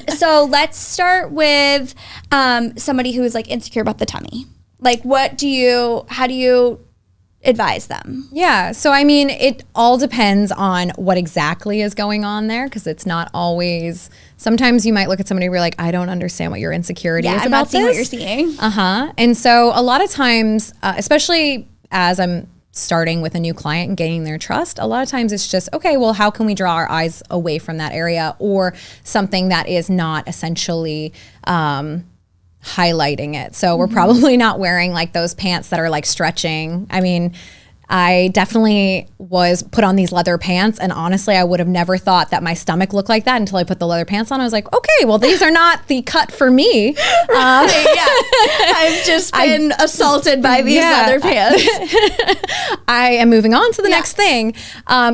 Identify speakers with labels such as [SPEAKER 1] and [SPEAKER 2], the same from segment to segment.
[SPEAKER 1] So let's start with somebody who is like insecure about the tummy. Like, how do you advise them?
[SPEAKER 2] Yeah. So, I mean, it all depends on what exactly is going on there, because it's not always, sometimes you might look at somebody and be like, I don't understand what your insecurity is about this.
[SPEAKER 1] I'm not seeing what you're seeing.
[SPEAKER 2] And so a lot of times, especially as I'm starting with a new client and gaining their trust, a lot of times it's just, okay, well, how can we draw our eyes away from that area, or something that is not essentially highlighting it. So we're probably not wearing like those pants that are like stretching. I mean, I definitely was put on these leather pants, and honestly, I would have never thought that my stomach looked like that until I put the leather pants on. I was like, okay, well, these are not the cut for me.
[SPEAKER 1] I've just been assaulted by these leather pants.
[SPEAKER 2] I am moving on to the next thing.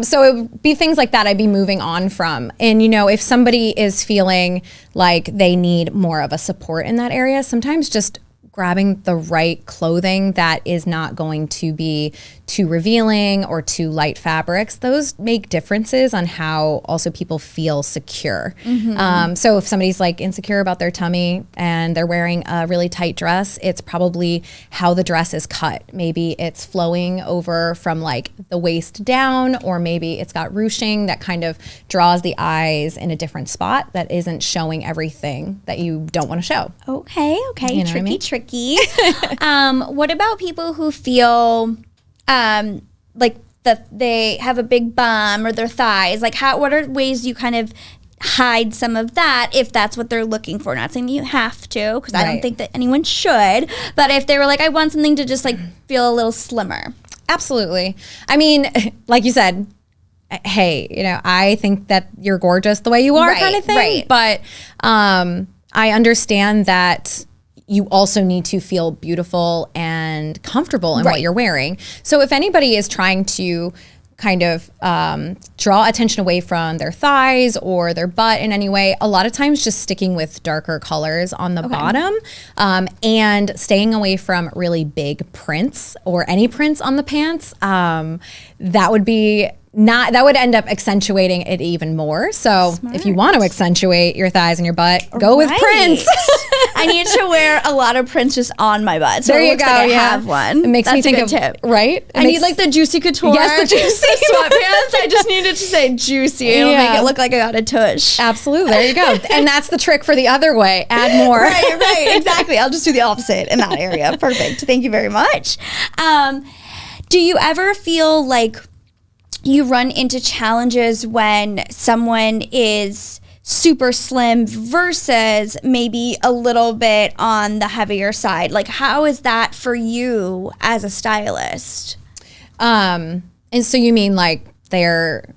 [SPEAKER 2] So it would be things like that I'd be moving on from. And, you know, if somebody is feeling like they need more of a support in that area, sometimes just grabbing the right clothing that is not going to be too revealing or too light fabrics, those make differences on how also people feel secure. So if somebody's like insecure about their tummy and they're wearing a really tight dress, it's probably how the dress is cut. Maybe it's flowing over from like the waist down, or maybe it's got ruching that kind of draws the eyes in a different spot that isn't showing everything that you don't want to show.
[SPEAKER 1] Okay.
[SPEAKER 2] You know what I mean?
[SPEAKER 1] Tricky. What about people who feel like that they have a big bum or their thighs? Like, what are ways you kind of hide some of that if that's what they're looking for? Not saying you have to, because I don't think that anyone should, but if they were like, I want something to just like feel a little slimmer.
[SPEAKER 2] Absolutely. I mean, like you said, hey, you know, I think that you're gorgeous the way you are, kind of thing. But I understand that you also need to feel beautiful and comfortable in what you're wearing. So if anybody is trying to kind of draw attention away from their thighs or their butt in any way, a lot of times just sticking with darker colors on the bottom, and staying away from really big prints or any prints on the pants, that would end up accentuating it even more. So if you want to accentuate your thighs and your butt, go with prints.
[SPEAKER 1] I need to wear a lot of prints just on my butt. So
[SPEAKER 2] there
[SPEAKER 1] it
[SPEAKER 2] you
[SPEAKER 1] looks
[SPEAKER 2] go.
[SPEAKER 1] like I have one.
[SPEAKER 2] It makes me think of
[SPEAKER 1] tip.
[SPEAKER 2] Right?
[SPEAKER 1] I need like the juicy couture.
[SPEAKER 2] Yes, the juicy
[SPEAKER 1] sweatpants. I just needed to say juicy. It'll make it look like I got a tush.
[SPEAKER 2] Absolutely. There you go. And that's the trick for the other way. Add more.
[SPEAKER 1] Right. Exactly. I'll just do the opposite in that area. Perfect. Thank you very much. Do you ever feel like you run into challenges when someone is super slim versus maybe a little bit on the heavier side? Like, how is that for you as a stylist?
[SPEAKER 2] And so you mean like they're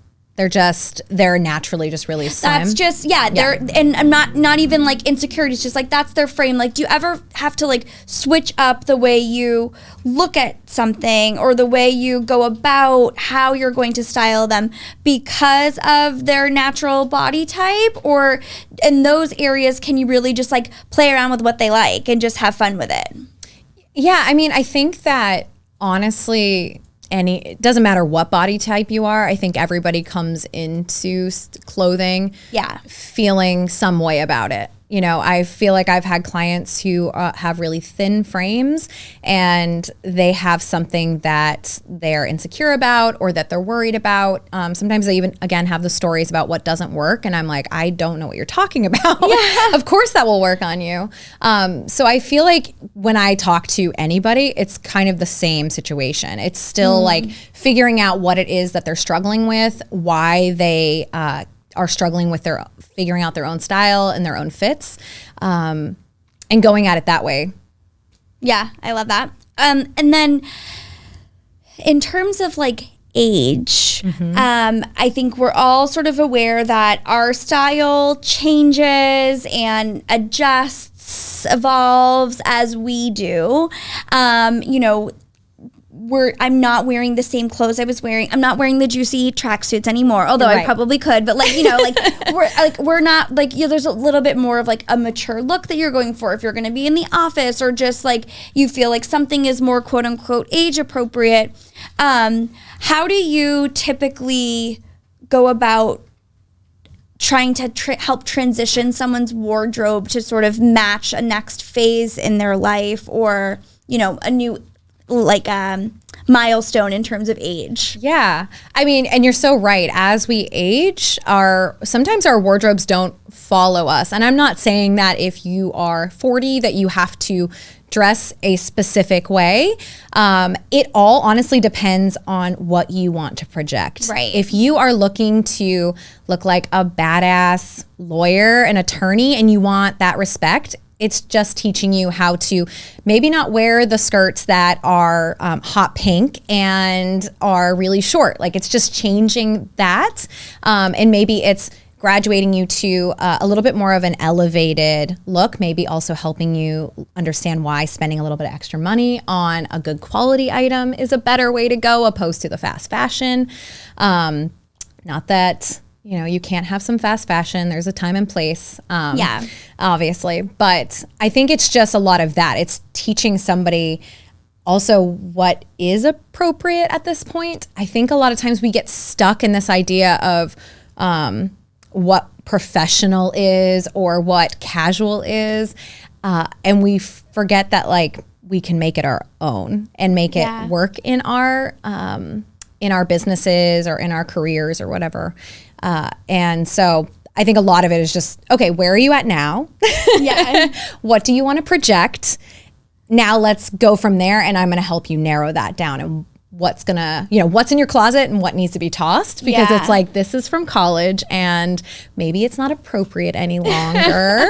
[SPEAKER 2] naturally just really slim?
[SPEAKER 1] That's just, they're, and I'm not even like insecurities, just like that's their frame. Like, do you ever have to like switch up the way you look at something or the way you go about how you're going to style them because of their natural body type? Or in those areas, can you really just like play around with what they like and just have fun with it?
[SPEAKER 2] Yeah, I mean, I think that honestly, it doesn't matter what body type you are. I think everybody comes into clothing feeling some way about it. You know, I feel like I've had clients who have really thin frames and they have something that they're insecure about or that they're worried about. Sometimes they even, again, have the stories about what doesn't work. And I'm like, I don't know what you're talking about. Yeah. Of course that will work on you. So I feel like when I talk to anybody, it's kind of the same situation. It's still like figuring out what it is that they're struggling with, why they are struggling with figuring out their own style and their own fits, and going at it that way.
[SPEAKER 1] Yeah, I love that. And then in terms of like age, I think we're all sort of aware that our style changes and adjusts, evolves as we do. You know, I'm not wearing the same clothes I was wearing. I'm not wearing the juicy tracksuits anymore, although I probably could. But like, you know, we're not like, there's a little bit more of like a mature look that you're going for if you're going to be in the office, or just like you feel like something is more quote unquote age appropriate. How do you typically go about trying to help transition someone's wardrobe to sort of match a next phase in their life, or, you know, a new milestone in terms of age.
[SPEAKER 2] Yeah. I mean, and you're so right. As we age, sometimes our wardrobes don't follow us. And I'm not saying that if you are 40 that you have to dress a specific way. It all honestly depends on what you want to project.
[SPEAKER 1] Right.
[SPEAKER 2] If you are looking to look like a badass lawyer and attorney and you want that respect, it's just teaching you how to maybe not wear the skirts that are hot pink and are really short. Like, it's just changing that. And maybe it's graduating you to a little bit more of an elevated look, maybe also helping you understand why spending a little bit of extra money on a good quality item is a better way to go opposed to the fast fashion. Not that, you know, you can't have some fast fashion. There's a time and place, obviously. But I think it's just a lot of that. It's teaching somebody also what is appropriate at this point. I think a lot of times we get stuck in this idea of what professional is or what casual is. And we forget that, like, we can make it our own and make it work in our businesses or in our careers or whatever. And so I think a lot of it is just, okay, where are you at now?
[SPEAKER 1] Yeah.
[SPEAKER 2] What do you want to project? Now let's go from there, and I'm going to help you narrow that down and what's gonna, you know, what's in your closet and what needs to be tossed, because it's like, this is from college and maybe it's not appropriate any longer.